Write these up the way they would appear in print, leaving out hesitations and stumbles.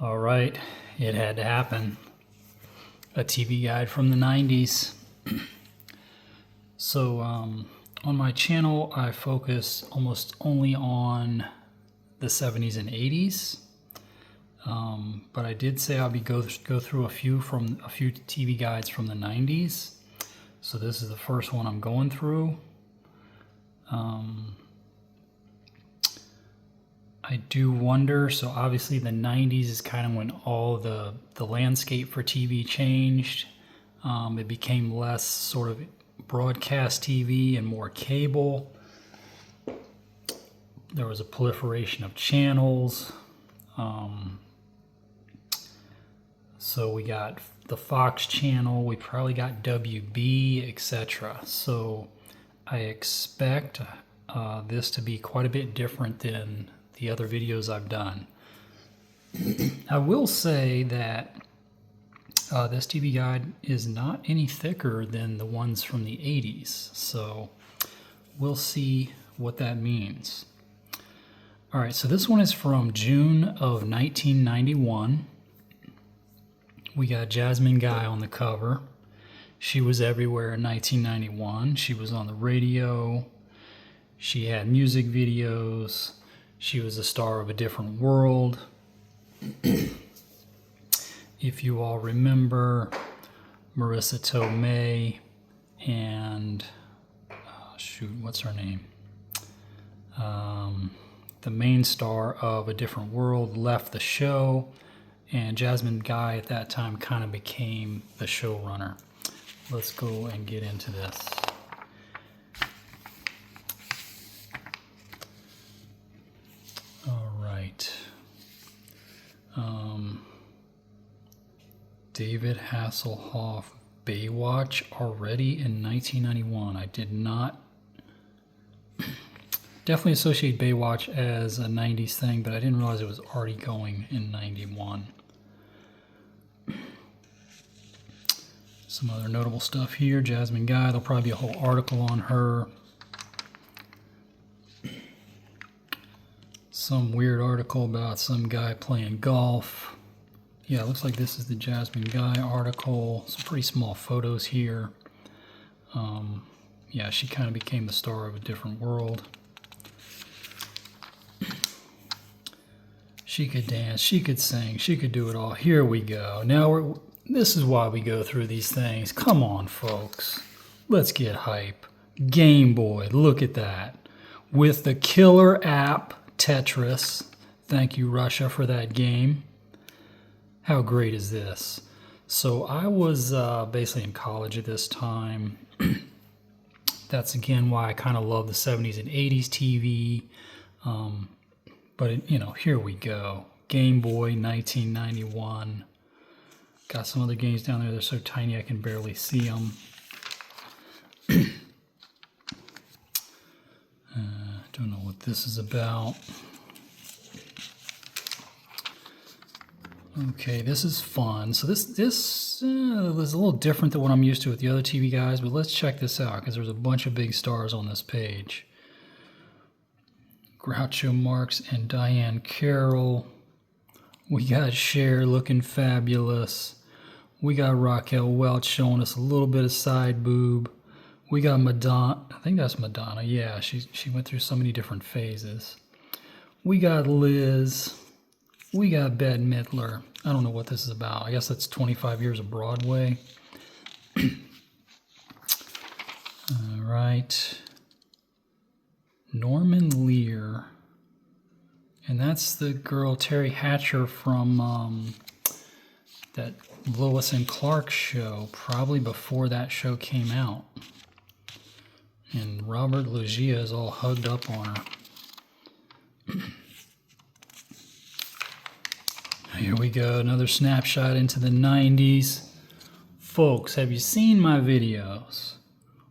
All right, it had to happen. A TV guide from the 90s. So on my channel, I focus almost only on the 70s and 80s. But I did say I'll be go through a few TV guides from the 90s. So this is the first one I'm going through. I do wonder, so obviously the 90s is kind of when all the landscape for TV changed. It became less sort of broadcast TV and more cable. There was a proliferation of channels. So we got the Fox channel, we probably got WB, etc. So I expect this to be quite a bit different than the other videos I've done. I will say that this TV guide is not any thicker than the ones from the 80s, so we'll see what that means. All right, so this one is from June of 1991. We got Jasmine Guy on the cover. She was everywhere in 1991. She was on the radio. She had music videos. She was a star of A Different World. If you all remember, Marissa Tomei and, shoot, what's her name? The main star of A Different World left the show, and Jasmine Guy at that time kind of became the showrunner. Let's go and get into this. All right. David Hasselhoff, Baywatch already in 1991. I did not definitely associate Baywatch as a 90s thing, but I didn't realize it was already going in 91. Some other notable stuff here. Jasmine Guy, there'll probably be a whole article on her. Some weird article about some guy playing golf. Yeah, it looks like this is the Jasmine Guy article. Some pretty small photos here. Yeah, she kind of became the star of A Different World. She could dance, she could sing, she could do it all. Here we go. Now this is why we go through these things. Come on, folks. Let's get hype. Game Boy, look at that. With the killer app Tetris. Thank you, Russia, for that game. How great is this? So I was basically in college at this time. That's again why I kind of love the 70s and 80s TV. But here we go. Game Boy, 1991. Got some other games down there. They're so tiny I can barely see them. Don't know what this is about. Okay, this is fun. So this is a little different than what I'm used to with the other TV guys, but let's check this out because there's a bunch of big stars on this page. Groucho Marx and Diane Carroll. We got Cher looking fabulous. We got Raquel Welch showing us a little bit of side boob. We got Madonna. I think that's Madonna. Yeah, she went through so many different phases. We got Liz. We got Bette Midler. I don't know what this is about. I guess that's 25 years of Broadway. All right. Norman Lear. And that's the girl Terry Hatcher from that Lois and Clark show, probably before that show came out. And Robert Loggia is all hugged up on her. Here we go, another snapshot into the 90s. Folks, have you seen my videos?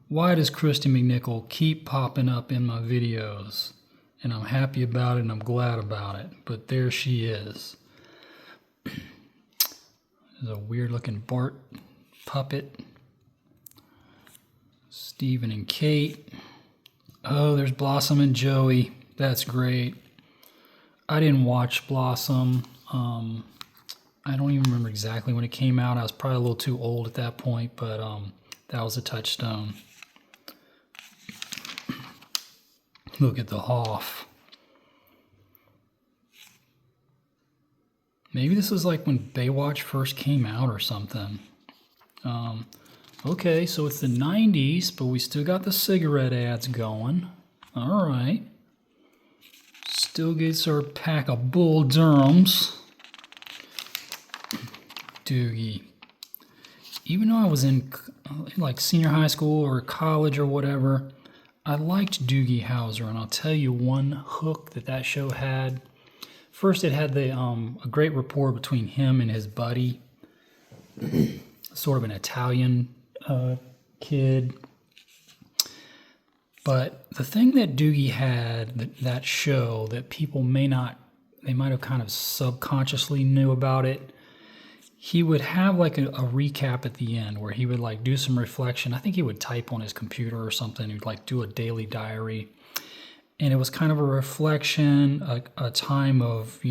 Why does Christy McNichol keep popping up in my videos? And I'm happy about it and I'm glad about it. But there she is. There's a weird looking Bart puppet. Stephen and Kate. Oh, there's Blossom and Joey. That's great. I didn't watch Blossom. I don't even remember exactly when it came out. I was probably a little too old at that point, but that was a touchstone. Look at the Hoff. Maybe this was like when Baywatch first came out or something. Okay, so it's the 90s, but we still got the cigarette ads going. All right. Still gets our pack of Bull Durhams. Doogie. Even though I was in like senior high school or college or whatever, I liked Doogie Howser, and I'll tell you one hook that show had. First, it had a great rapport between him and his buddy, sort of an Italian kid. But the thing that Doogie had, that show, that people they might have kind of subconsciously knew about it, he would have like a recap at the end where he would like do some reflection. I think he would type on his computer or something. He'd like do a daily diary. And it was kind of a reflection, a time of,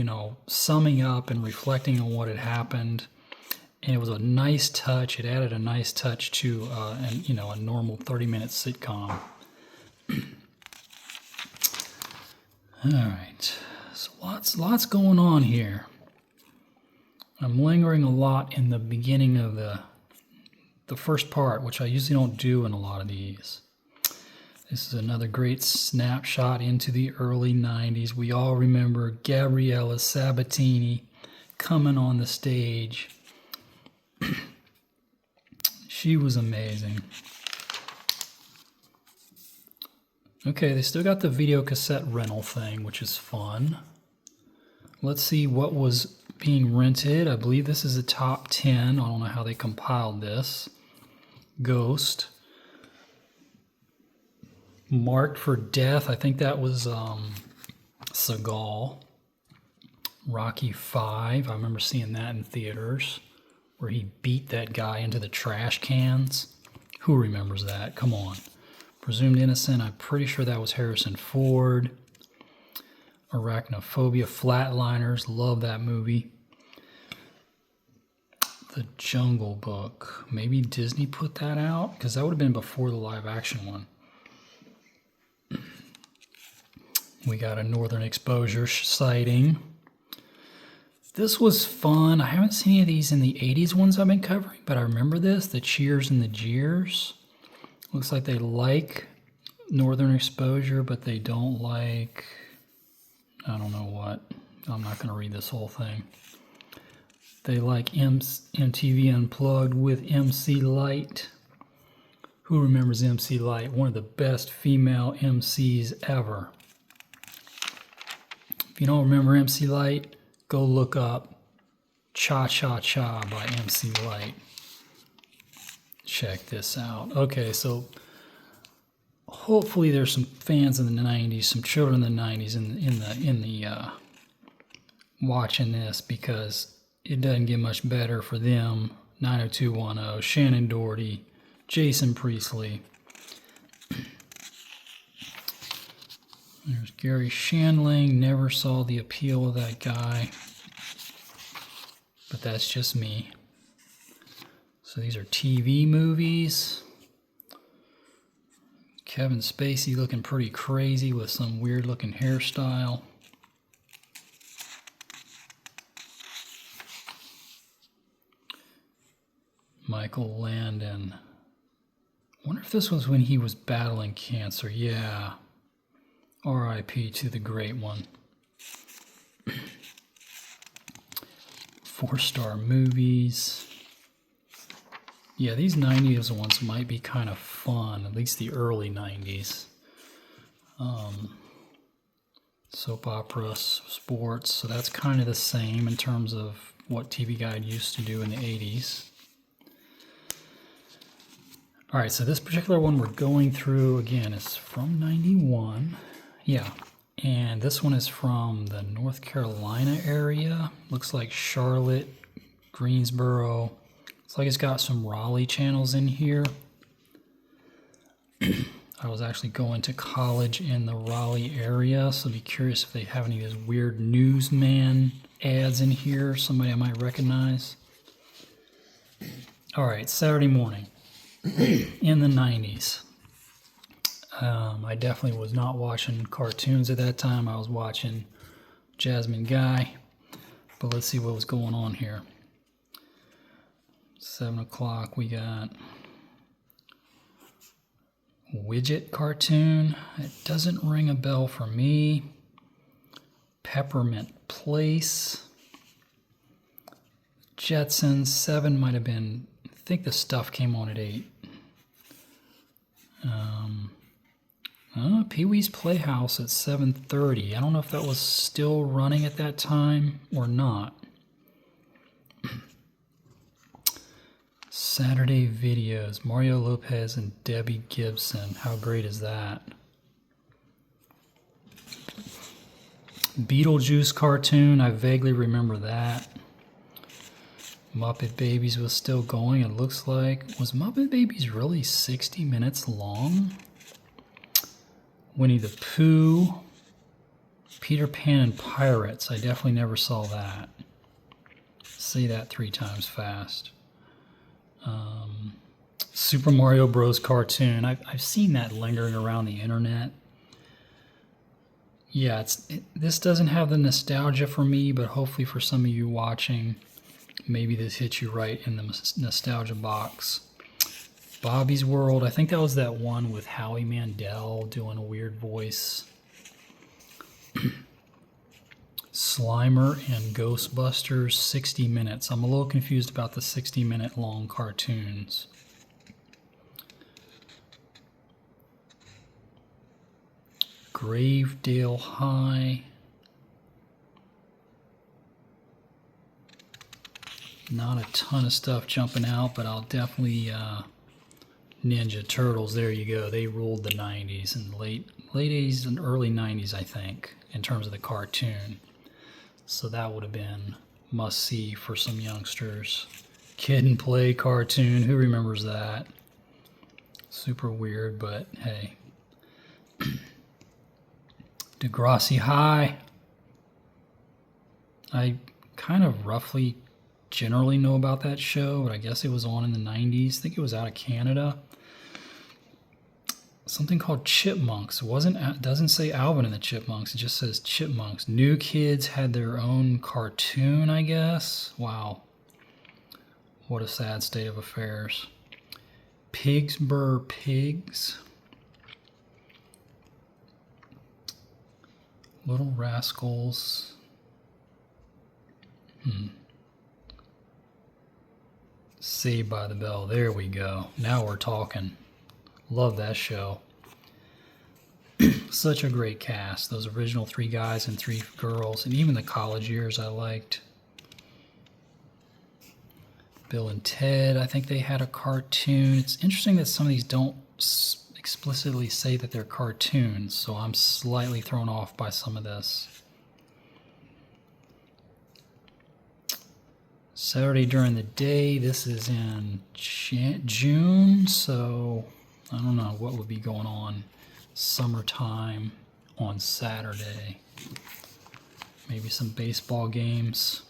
summing up and reflecting on what had happened. And it was a nice touch. It added a nice touch to, a normal 30-minute sitcom. All right. So lots going on here. I'm lingering a lot in the beginning of the first part, which I usually don't do in a lot of these. This is another great snapshot into the early 90s. We all remember Gabriella Sabatini coming on the stage. She was amazing. Okay, they still got the video cassette rental thing, which is fun. Let's see what was being rented. I believe this is a top 10. I don't know how they compiled this. Ghost. Marked for Death. I think that was Seagal. Rocky 5. I remember seeing that in theaters, where he beat that guy into the trash cans. Who remembers that? Come on. Presumed Innocent. I'm pretty sure that was Harrison Ford. Arachnophobia. Flatliners. Love that movie. The Jungle Book. Maybe Disney put that out, because that would have been before the live action one. We got a Northern Exposure sighting. This was fun. I haven't seen any of these in the 80s ones I've been covering, but I remember this, the Cheers and the Jeers. Looks like they like Northern Exposure, but they don't like, I don't know what. I'm not going to read this whole thing. They like MTV Unplugged with MC Lyte. Who remembers MC Lyte? One of the best female MCs ever. If you don't remember MC Lyte, go look up Cha Cha Cha by MC Lyte. Check this out. Okay, so hopefully there's some fans in the 90s, some children in the 90s in the watching this, because it doesn't get much better for them. 90210, Shannon Doherty, Jason Priestley. There's Gary Shandling. Never saw the appeal of that guy, but that's just me. So these are TV movies. Kevin Spacey looking pretty crazy with some weird looking hairstyle. Michael Landon. Wonder if this was when he was battling cancer. Yeah. R.I.P. to the great one. 4-star movies. Yeah, these 90s ones might be kind of fun, at least the early 90s. Soap opera, sports, so that's kind of the same in terms of what TV Guide used to do in the 80s. All right, so this particular one we're going through, again, is from 91. Yeah, and this one is from the North Carolina area. Looks like Charlotte, Greensboro. It's like it's got some Raleigh channels in here. I was actually going to college in the Raleigh area, so I'd be curious if they have any of those weird newsman ads in here, somebody I might recognize. All right, Saturday morning in the 90s. I definitely was not watching cartoons at that time. I was watching Jasmine Guy. But let's see what was going on here. 7 o'clock, we got Widget cartoon. It doesn't ring a bell for me. Peppermint Place. Jetsons, 7 might have been, I think the stuff came on at 8. Pee-wee's Playhouse at 7:30. I don't know if that was still running at that time or not. Saturday videos, Mario Lopez and Debbie Gibson. How great is that? Beetlejuice cartoon, I vaguely remember that. Muppet Babies was still going, it looks like. Was Muppet Babies really 60 minutes long? Winnie the Pooh. Peter Pan and Pirates, I definitely never saw that. Say that 3 times fast. Super Mario Bros. Cartoon. I've seen that lingering around the internet. Yeah, this doesn't have the nostalgia for me, but hopefully for some of you watching, maybe this hits you right in the nostalgia box. Bobby's World. I think that was that one with Howie Mandel doing a weird voice. Slimer and Ghostbusters, 60 minutes. I'm a little confused about the 60-minute long cartoons. Gravedale High. Not a ton of stuff jumping out, but I'll definitely Ninja Turtles. There you go. They ruled the 90s and late 80s and early 90s, I think, in terms of the cartoon. So that would have been must-see for some youngsters. Kid and Play cartoon. Who remembers that? Super weird, but hey. Degrassi High. I kind of roughly generally know about that show, but I guess it was on in the 90s. I think it was out of Canada. Something called Chipmunks. It doesn't say Alvin and the Chipmunks. It just says Chipmunks. New Kids had their own cartoon, I guess. Wow. What a sad state of affairs. Pigsburg Pigs. Little Rascals. Saved by the Bell. There we go. Now we're talking. Love that show. Such a great cast. Those original 3 guys and 3 girls. And even the college years I liked. Bill and Ted, I think they had a cartoon. It's interesting that some of these don't explicitly say that they're cartoons, so I'm slightly thrown off by some of this. Saturday during the day, this is in June, so I don't know what would be going on summertime on Saturday. Maybe some baseball games.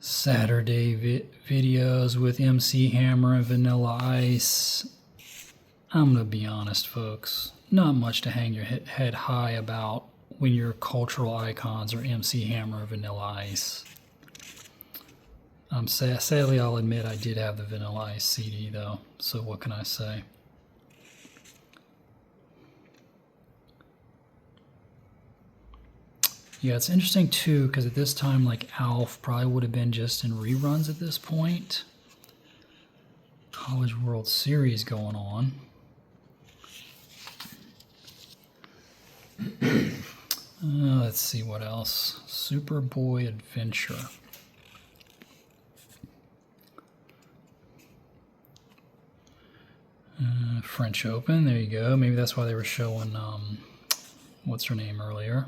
Saturday videos with MC Hammer and Vanilla Ice. I'm going to be honest, folks. Not much to hang your head high about when your cultural icons are MC Hammer and Vanilla Ice. Sadly, I'll admit I did have the Vanilla Ice CD, though. So what can I say? Yeah, it's interesting too, because at this time, like Alf probably would have been just in reruns at this point. College World Series going on. Let's see what else. Superboy Adventure. French Open, there you go. Maybe that's why they were showing, what's her name earlier.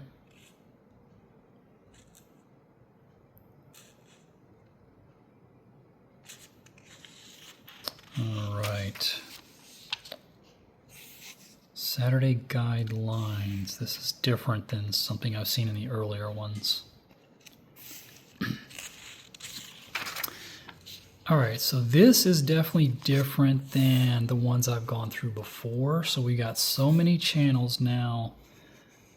All right. Saturday guidelines. This is different than something I've seen in the earlier ones. All right, so this is definitely different than the ones I've gone through before. So we got so many channels now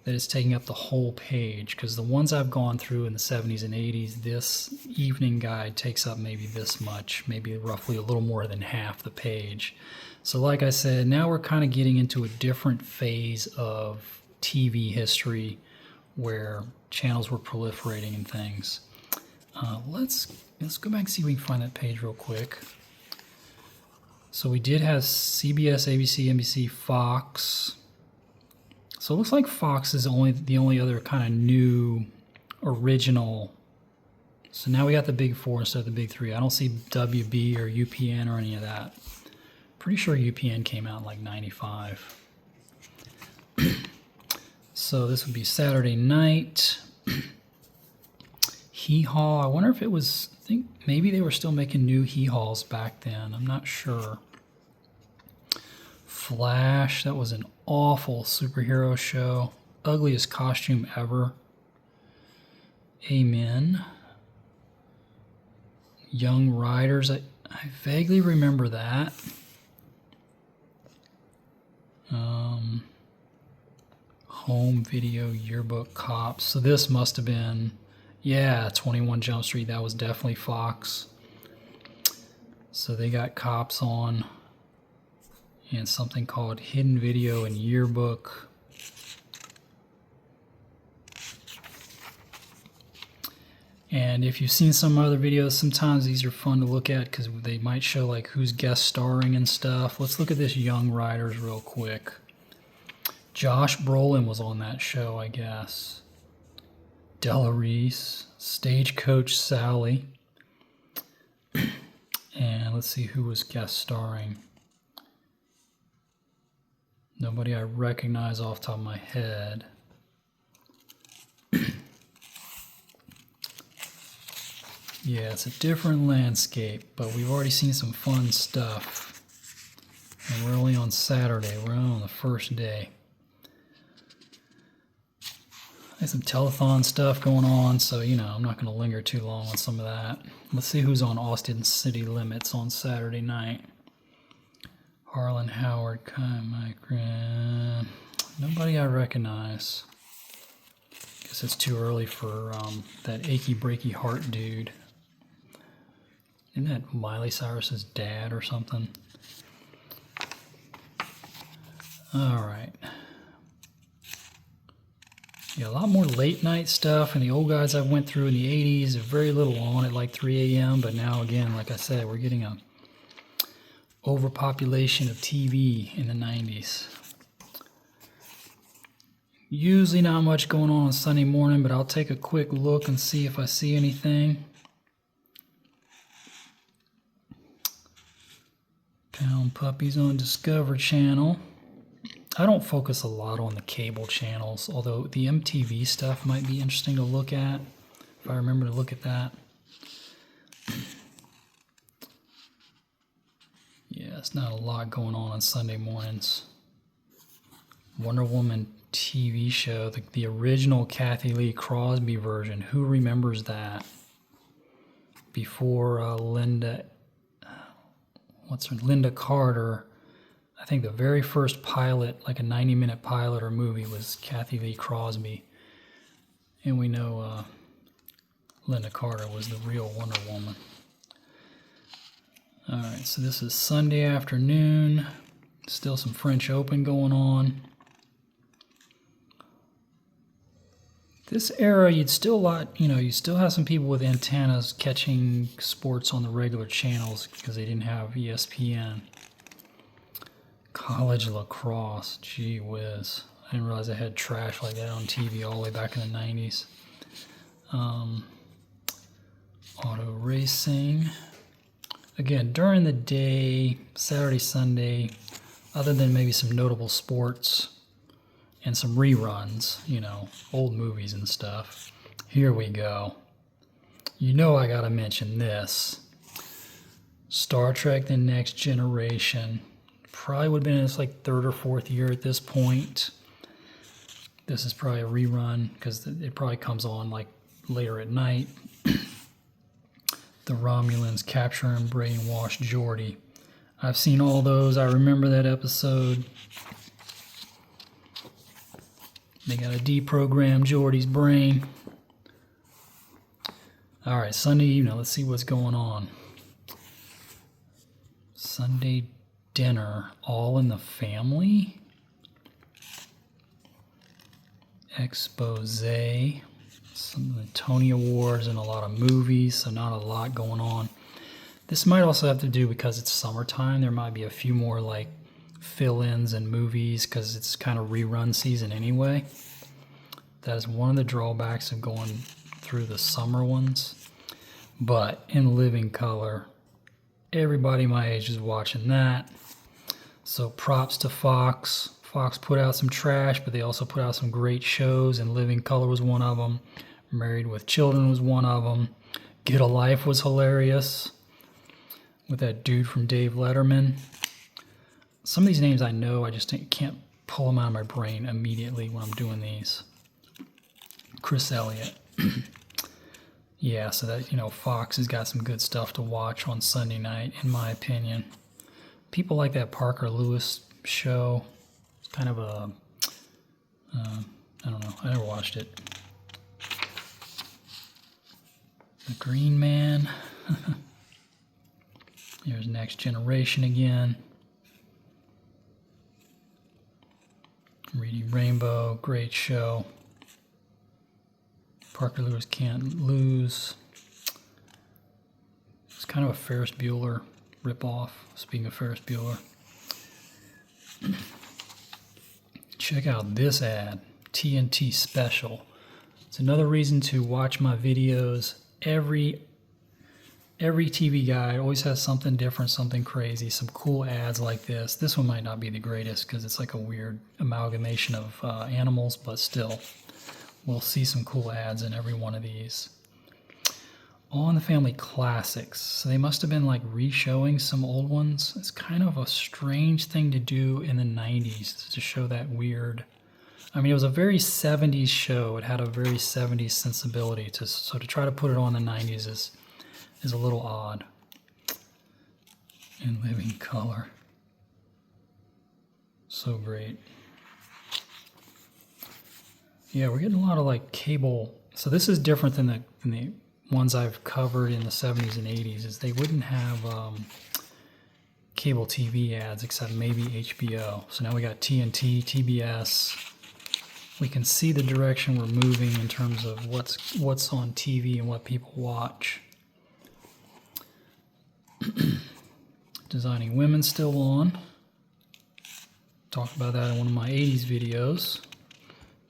that it's taking up the whole page, because the ones I've gone through in the 70s and 80s, this evening guide takes up maybe this much, maybe roughly a little more than half the page. So like I said, now we're kind of getting into a different phase of TV history where channels were proliferating and things. Let's go back and see if we can find that page real quick. So we did have CBS, ABC, NBC, Fox. So it looks like Fox is the only other kind of new original. So now we got the big four instead of the big three. I don't see WB or UPN or any of that. Pretty sure UPN came out in like 95. So this would be Saturday night. Hee Haw. I wonder if it was, I think maybe they were still making new Hee Haws back then. I'm not sure. Flash, that was an awful superhero show. Ugliest costume ever. Amen. Young Riders, I vaguely remember that. Home Video Yearbook Cops. So this must have been, yeah, 21 Jump Street. That was definitely Fox. So they got Cops on. And something called Hidden Video and Yearbook. And if you've seen some other videos, sometimes these are fun to look at because they might show like who's guest starring and stuff. Let's look at this Young Riders real quick. Josh Brolin was on that show, I guess. Della Reese, Stagecoach Sally. And let's see who was guest starring. Nobody I recognize off the top of my head. Yeah, it's a different landscape, but we've already seen some fun stuff. And we're only on Saturday. We're only on the first day. There's some telethon stuff going on, so, you know, I'm not going to linger too long on some of that. Let's see who's on Austin City Limits on Saturday night. Harlan Howard, Kai Mike, nobody I recognize. Guess it's too early for that achy breaky heart dude. Isn't that Miley Cyrus's dad or something? All right. Yeah, a lot more late night stuff, and the old guys I went through in the 80s, very little on at like 3 a.m. But now again, like I said, we're getting a overpopulation of TV in the 90s. Usually not much going on Sunday morning, but I'll take a quick look and see if I see anything. Pound Puppies on Discovery Channel. I don't focus a lot on the cable channels, although the MTV stuff might be interesting to look at, if I remember to look at that. Yeah, it's not a lot going on Sunday mornings. Wonder Woman TV show, the original Kathy Lee Crosby version. Who remembers that? Before Linda Carter. I think the very first pilot, like a 90-minute pilot or movie, was Kathy Lee Crosby. And we know Linda Carter was the real Wonder Woman. All right, so this is Sunday afternoon. Still some French Open going on. This era, you still have some people with antennas catching sports on the regular channels because they didn't have ESPN. College lacrosse, gee whiz. I didn't realize I had trash like that on TV all the way back in the 90s. Auto racing. Again, during the day, Saturday, Sunday, other than maybe some notable sports and some reruns, you know, old movies and stuff. Here we go. You know I gotta mention this. Star Trek The Next Generation. probably would have been in its like 3rd or 4th year at this point. This is probably a rerun because it probably comes on like later at night. The Romulans capture and brainwash Geordi. I've seen all those. I remember that episode. They got to deprogram Geordi's brain. All right, Sunday evening. Let's see what's going on. Sunday dinner, All in the Family. Expose. Some of the Tony Awards and a lot of movies, so not a lot going on. This might also have to do because it's summertime. There might be a few more like fill-ins and movies because it's kind of rerun season anyway. That is one of the drawbacks of going through the summer ones. But in living color, everybody my age is watching that. So props to Fox. Fox put out some trash, but they also put out some great shows, and Living Color was one of them. Married with Children was one of them. Get a Life was hilarious with that dude from Dave Letterman. Some of these names I know, I just can't pull them out of my brain immediately when I'm doing these. Chris Elliott. Yeah, so that, Fox has got some good stuff to watch on Sunday night, in my opinion. People like that Parker Lewis show. It's kind of a, I don't know, I never watched it. The Green Man. Here's Next Generation again. Reading Rainbow, great show. Parker Lewis Can't Lose. It's kind of a Ferris Bueller ripoff, speaking of Ferris Bueller. Check out this ad, TNT Special. It's another reason to watch my videos. Every TV guy always has something different, something crazy, some cool ads like this. This one might not be the greatest because it's like a weird amalgamation of animals, but still, we'll see some cool ads in every one of these. All in the Family Classics. So they must have been like re-showing some old ones. It's kind of a strange thing to do in the 90s to show that weird. I mean, it was a very 70s show. It had a very 70s sensibility. So to try to put it on the 90s is a little odd. In Living Color. So great. Yeah, we're getting a lot of like cable. So this is different than the ones I've covered in the 70s and 80s, is they wouldn't have cable TV ads except maybe HBO. So now we got TNT, TBS. We can see the direction we're moving in terms of what's on TV and what people watch. Designing Women still on. Talked about that in one of my 80s videos.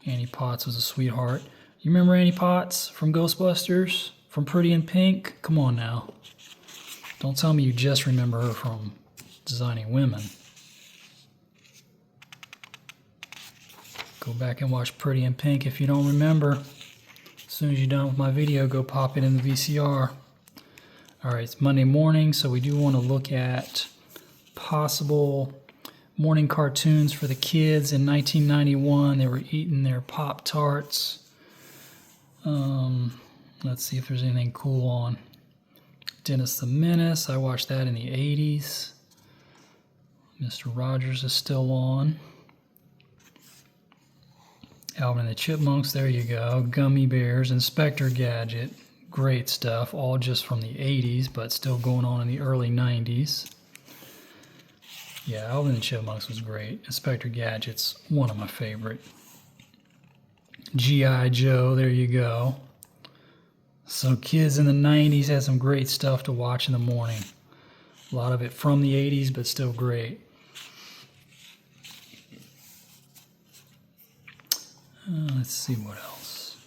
Annie Potts was a sweetheart. You remember Annie Potts from Ghostbusters? From Pretty in Pink? Come on now. Don't tell me you just remember her from Designing Women. Go back and watch Pretty in Pink if you don't remember. As soon as you're done with my video, go pop it in the VCR. Alright, it's Monday morning, so we do want to look at possible morning cartoons for the kids. In 1991, they were eating their Pop-Tarts. Let's see if there's anything cool on. Dennis the Menace, I watched that in the 80s. Mr. Rogers is still on. Alvin and the Chipmunks, there you go. Gummy Bears, Inspector Gadget. Great stuff, all just from the 80s, but still going on in the early 90s. Yeah, Alvin and the Chipmunks was great. Inspector Gadget's one of my favorite. G.I. Joe, there you go. So kids in the 90s had some great stuff to watch in the morning. A lot of it from the 80s, but still great. Let's see what else.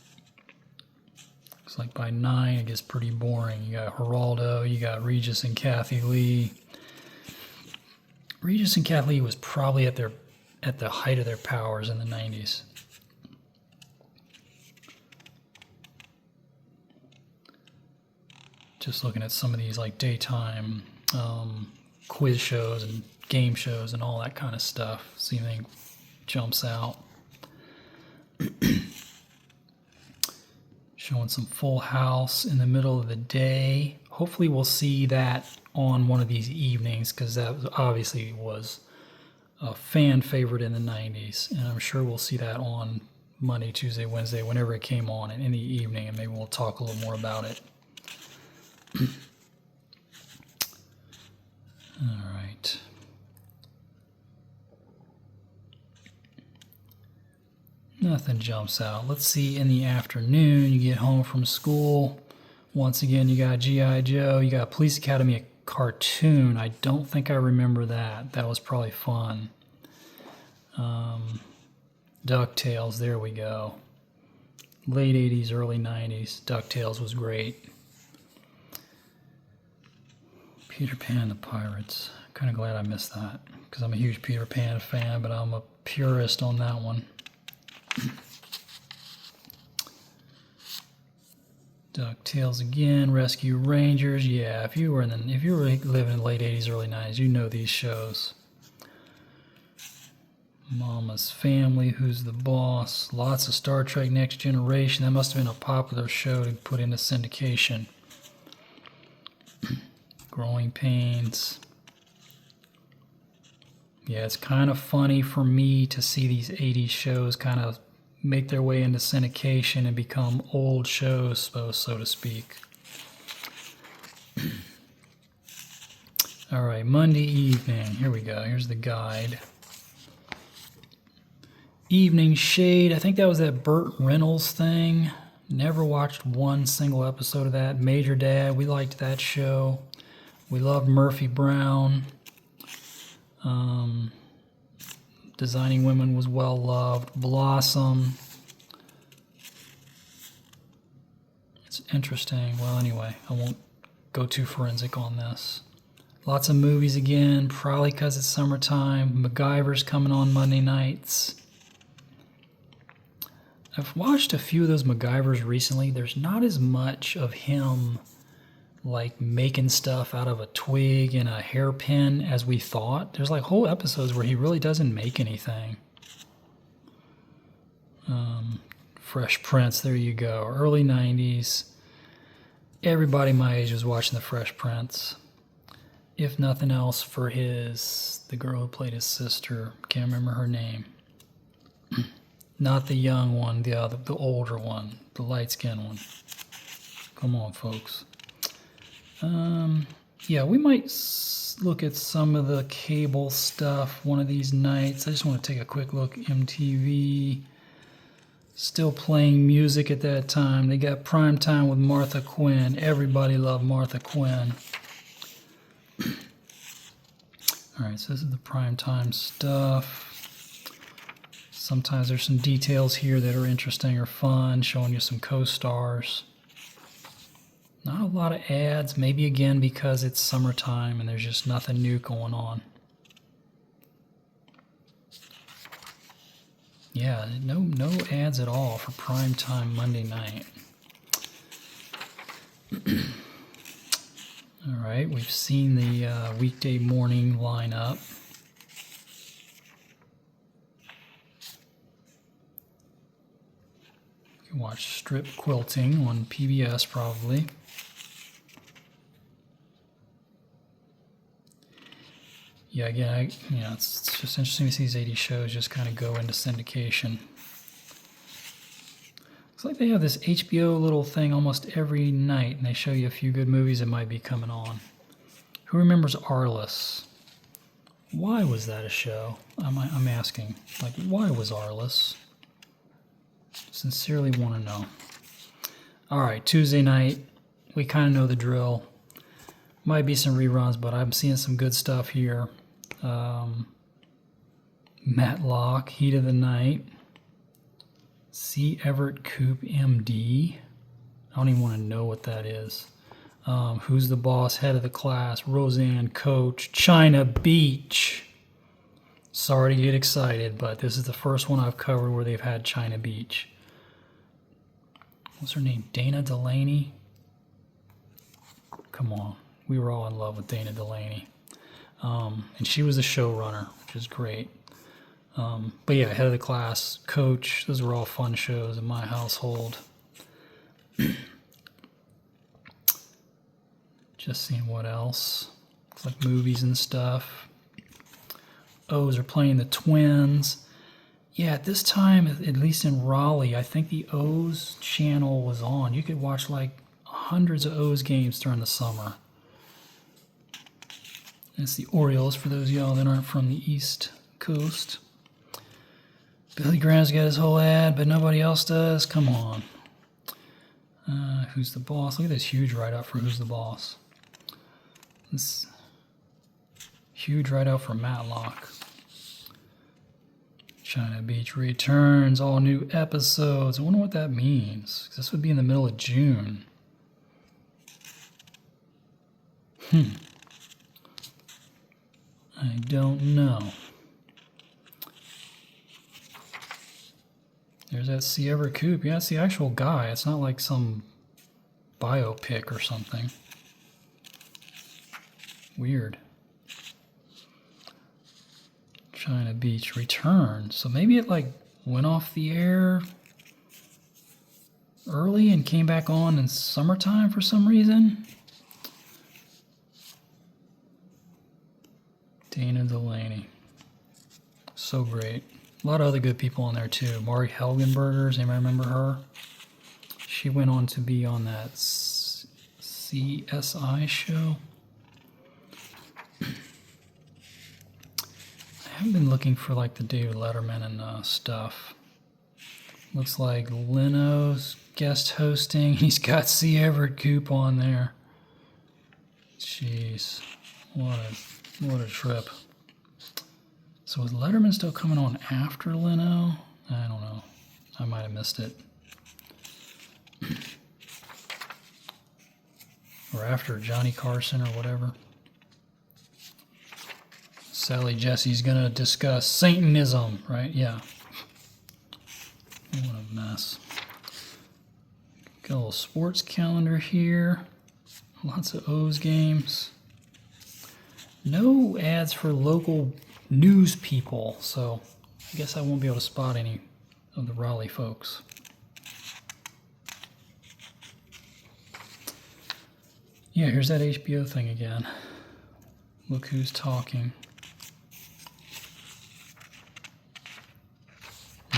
Looks like by 9 it gets pretty boring. You got Geraldo, you got Regis and Kathy Lee. Regis and Kathy Lee was probably at the height of their powers in the 90s. Just looking at some of these like daytime quiz shows and game shows and all that kind of stuff. See if anything jumps out. Showing some Full House in the middle of the day. Hopefully we'll see that on one of these evenings, because that obviously was a fan favorite in the 90s. And I'm sure we'll see that on Monday, Tuesday, Wednesday, whenever it came on in the evening, and maybe we'll talk a little more about it. All right. Nothing jumps out. Let's see, in the afternoon, you get home from school. Once again, you got G.I. Joe. You got Police Academy, a cartoon. I don't think I remember that. That was probably fun. DuckTales, there we go. Late 80s, early 90s. DuckTales was great. Peter Pan, the Pirates. Kind of glad I missed that, because I'm a huge Peter Pan fan, but I'm a purist on that one. DuckTales again, Rescue Rangers. Yeah, if you were living in the late 80s, early 90s, you know these shows. Mama's Family, Who's the Boss? Lots of Star Trek Next Generation. That must have been a popular show to put into syndication. Growing Pains. Yeah, it's kind of funny for me to see these 80s shows kind of make their way into syndication and become old shows, so to speak. All right, Monday evening. Here we go. Here's the guide. Evening Shade. I think that was that Burt Reynolds thing. Never watched one single episode of that. Major Dad. We liked that show. We loved Murphy Brown. Designing Women was well loved. Blossom. It's interesting. Well, anyway, I won't go too forensic on this. Lots of movies again, probably because it's summertime. MacGyver's coming on Monday nights. I've watched a few of those MacGyvers recently. There's not as much of him like making stuff out of a twig and a hairpin as we thought. There's like whole episodes where he really doesn't make anything. Fresh Prince, there you go. Early 90s. Everybody my age was watching the Fresh Prince. If nothing else, for the girl who played his sister. Can't remember her name. Not the young one, the older one, the light-skinned one. Come on, folks. Yeah, we might look at some of the cable stuff one of these nights. I just want to take a quick look. MTV, still playing music at that time. They got Prime Time with Martha Quinn. Everybody loved Martha Quinn. All right, so this is the Prime Time stuff. Sometimes there's some details here that are interesting or fun, showing you some co-stars. Not a lot of ads, maybe again because it's summertime and there's just nothing new going on. Yeah, no ads at all for primetime Monday night. All right, we've seen the weekday morning lineup. You can watch Strip Quilting on PBS probably. Yeah, again, it's just interesting to see these 80 shows just kind of go into syndication. Looks like they have this HBO little thing almost every night, and they show you a few good movies that might be coming on. Who remembers Arliss? Why was that a show? I'm asking. Like, why was Arliss? Sincerely want to know. All right, Tuesday night. We kind of know the drill. Might be some reruns, but I'm seeing some good stuff here. Matlock, Heat of the Night. C. Everett Koop, MD. I don't even want to know what that is. Who's the Boss, Head of the Class, Roseanne, Coach, China Beach. Sorry to get excited, but this is the first one I've covered where they've had China Beach. What's her name? Dana Delaney? Come on. We were all in love with Dana Delaney. And she was the showrunner, which is great. But yeah, Head of the Class, Coach, those were all fun shows in my household. Just seeing what else. Looks like movies and stuff. O's are playing the Twins. Yeah, at this time, at least in Raleigh, I think the O's channel was on. You could watch like hundreds of O's games during the summer. It's the Orioles for those of y'all that aren't from the East Coast. Billy Graham's got his whole ad, but nobody else does. Come on. Who's the Boss? Look at this huge write-up for Who's the Boss. This huge write-up for Matlock. China Beach returns, all new episodes. I wonder what that means. This would be in the middle of June. I don't know. There's that Sierra Coupe. Yeah, it's the actual guy. It's not like some biopic or something. Weird. China Beach returns. So maybe it like went off the air early and came back on in summertime for some reason. Dana Delaney. So great. A lot of other good people on there too. Mari Helgenbergers, anybody remember her? She went on to be on that CSI show. I haven't been looking for like the David Letterman and stuff. Looks like Leno's guest hosting. He's got C. Everett Koop on there. Jeez, what a trip. So is Letterman still coming on after Leno? I don't know. I might have missed it. Or after Johnny Carson or whatever. Sally Jesse's gonna discuss Satanism, right? Yeah. What a mess. Got a little sports calendar here. Lots of O's games. No ads for local news people, so I guess I won't be able to spot any of the Raleigh folks. Yeah, here's that HBO thing again. Look who's talking.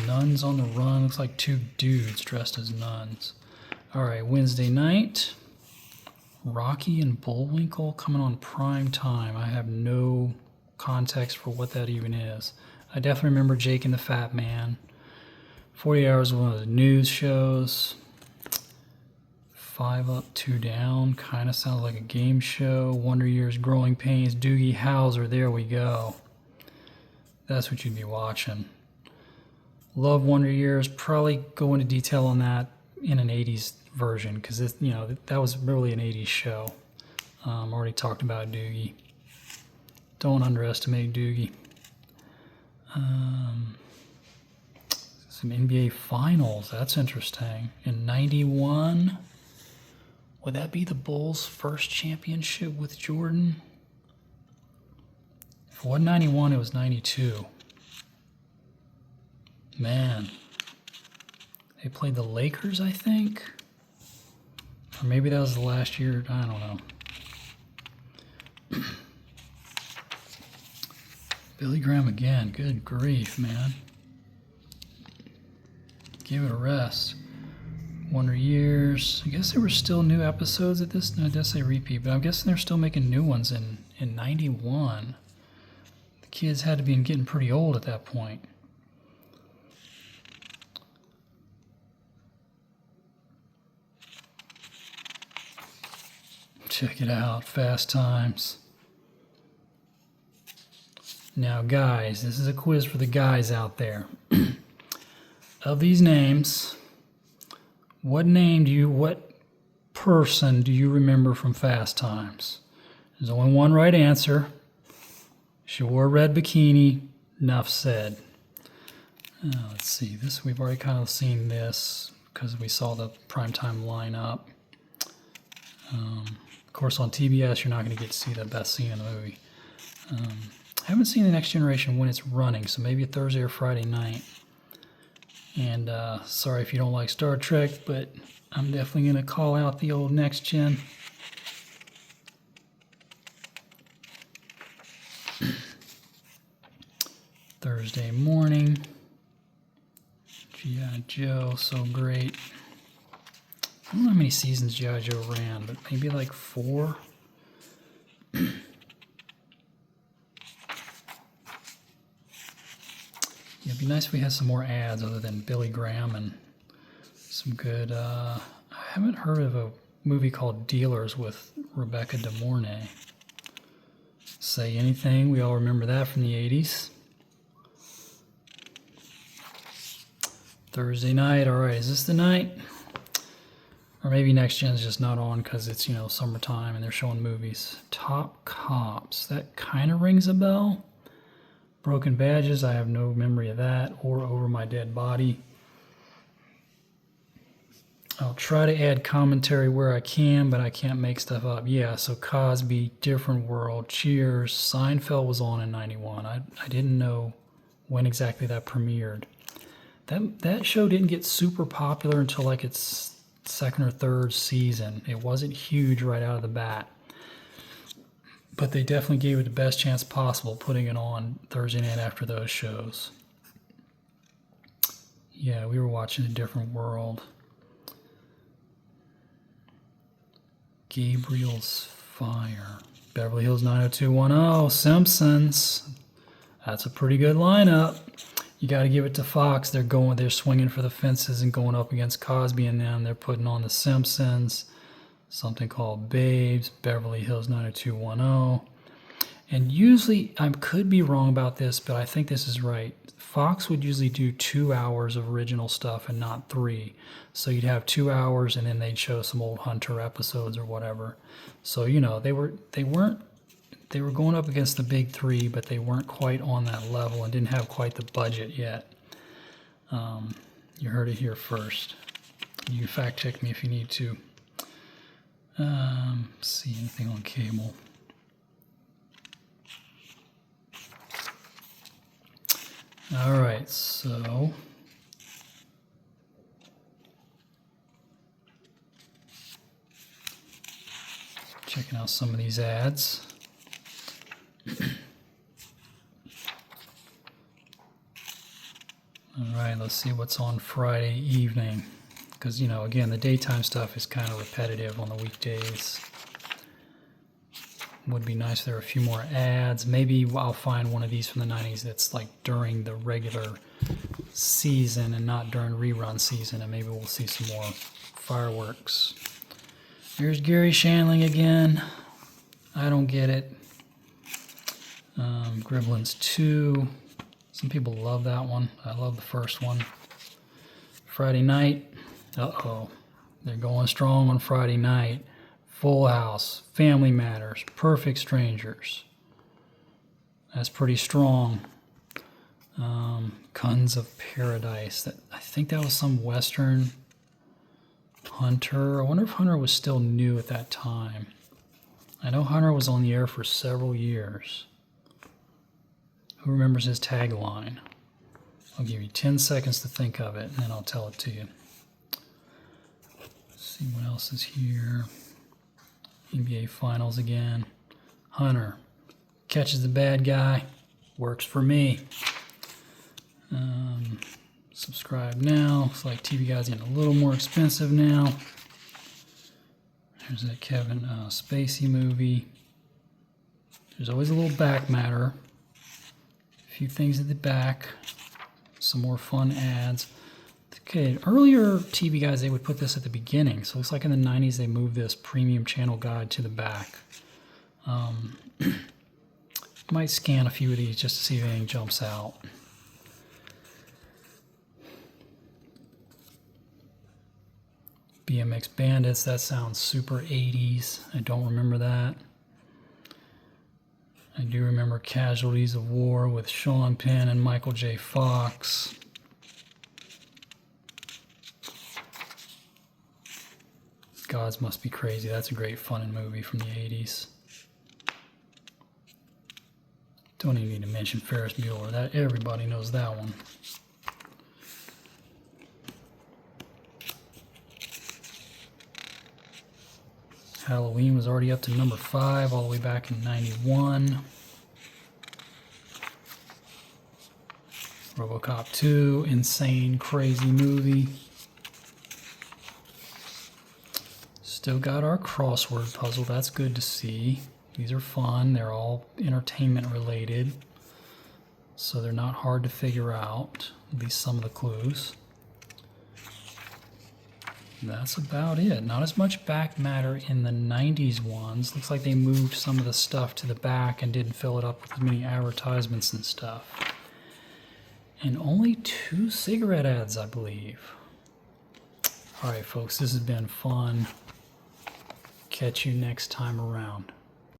Nuns on the Run. Looks like two dudes dressed as nuns. All right, Wednesday night. Rocky and Bullwinkle coming on prime time. I have no context for what that even is. I definitely remember Jake and the Fat Man. 40 Hours was one of the news shows. 5 Up, 2 Down. Kind of sounds like a game show. Wonder Years, Growing Pains, Doogie Howser. There we go. That's what you'd be watching. Love Wonder Years. Probably go into detail on that in an 80s version because that was really an 80s show. Already talked about Doogie. Don't underestimate Doogie. Some NBA Finals. That's interesting. In 91, would that be the Bulls' first championship with Jordan? If it wasn't 91, it was 92. Man. They played the Lakers, I think? Or maybe that was the last year. I don't know. Billy Graham again. Good grief, man. Give it a rest. Wonder Years. I guess there were still new episodes at this. No, I guess they repeat, but I'm guessing they're still making new ones in 91. The kids had to be getting pretty old at that point. Check it out. Fast Times. Now, guys, this is a quiz for the guys out there. Of these names, what person do you remember from Fast Times? There's only one right answer. She wore a red bikini. Enough said. Let's see. This we've already kind of seen this because we saw the primetime lineup. Of course, on TBS, you're not going to get to see the best scene in the movie. I haven't seen The Next Generation when it's running, so maybe a Thursday or Friday night. And sorry if you don't like Star Trek, but I'm definitely going to call out the old Next Gen. Thursday morning. G.I. Joe, so great. I don't know how many seasons G.I. Joe ran, but maybe like 4. Yeah, it'd be nice if we had some more ads other than Billy Graham and some good. I haven't heard of a movie called Dealers with Rebecca De Mornay. Say Anything, we all remember that from the 80s. Thursday night, all right, is this the night? Or maybe Next Gen's just not on because it's, you know, summertime and they're showing movies. Top Cops, that kind of rings a bell. Broken Badges, I have no memory of that, or Over My Dead Body. I'll try to add commentary where I can, but I can't make stuff up. Yeah, so Cosby, Different World, Cheers, Seinfeld was on in 91. I didn't know when exactly that premiered. That show didn't get super popular until like its second or third season. It wasn't huge right out of the bat. But they definitely gave it the best chance possible putting it on Thursday night after those shows. Yeah, we were watching A Different World. Gabriel's Fire. Beverly Hills 90210. Simpsons. That's a pretty good lineup. You got to give it to Fox. They're swinging for the fences and going up against Cosby and them. They're putting on The Simpsons. Something called Babes, Beverly Hills 90210. And usually, I could be wrong about this, but I think this is right. Fox would usually do 2 hours of original stuff and not 3. So you'd have 2 hours and then they'd show some old Hunter episodes or whatever. So, you know, they were going up against the big 3, but they weren't quite on that level and didn't have quite the budget yet. You heard it here first. You can fact check me if you need to. See anything on cable. All right, so checking out some of these ads. All right, let's see what's on Friday evening. Because, you know, again, the daytime stuff is kind of repetitive on the weekdays. Would be nice if there were a few more ads. Maybe I'll find one of these from the 90s that's like during the regular season and not during rerun season, and maybe we'll see some more fireworks. Here's Gary Shandling again. I don't get it. Gremlins 2. Some people love that one. I love the first one. Friday night. Uh-oh. They're going strong on Friday night. Full House, Family Matters, Perfect Strangers. That's pretty strong. Guns of Paradise. I think that was some Western. Hunter. I wonder if Hunter was still new at that time. I know Hunter was on the air for several years. Who remembers his tagline? I'll give you 10 seconds to think of it, and then I'll tell it to you. Let's see what else is here. NBA Finals again. Hunter catches the bad guy. Works for me. Subscribe now. Looks like TV Guide's getting a little more expensive now. There's that Kevin Spacey movie. There's always a little back matter. A few things at the back. Some more fun ads. Okay, earlier TV Guides, they would put this at the beginning. So it looks like in the 90s they moved this premium channel guide to the back. Might scan a few of these just to see if anything jumps out. BMX Bandits, that sounds super 80s. I don't remember that. I do remember Casualties of War with Sean Penn and Michael J. Fox. Gods Must Be Crazy. That's a great fun movie from the 80s. Don't even need to mention Ferris Bueller. That everybody knows that one. Halloween was already up to number 5 all the way back in 91. RoboCop 2, insane, crazy movie. Still got our crossword puzzle. That's good to see. These are fun. They're all entertainment related, so they're not hard to figure out, at least some of the clues. That's about it. Not as much back matter in the 90s ones. Looks like they moved some of the stuff to the back and didn't fill it up with as many advertisements and stuff. And only 2 cigarette ads, I believe. All right, folks, this has been fun. Catch you next time around.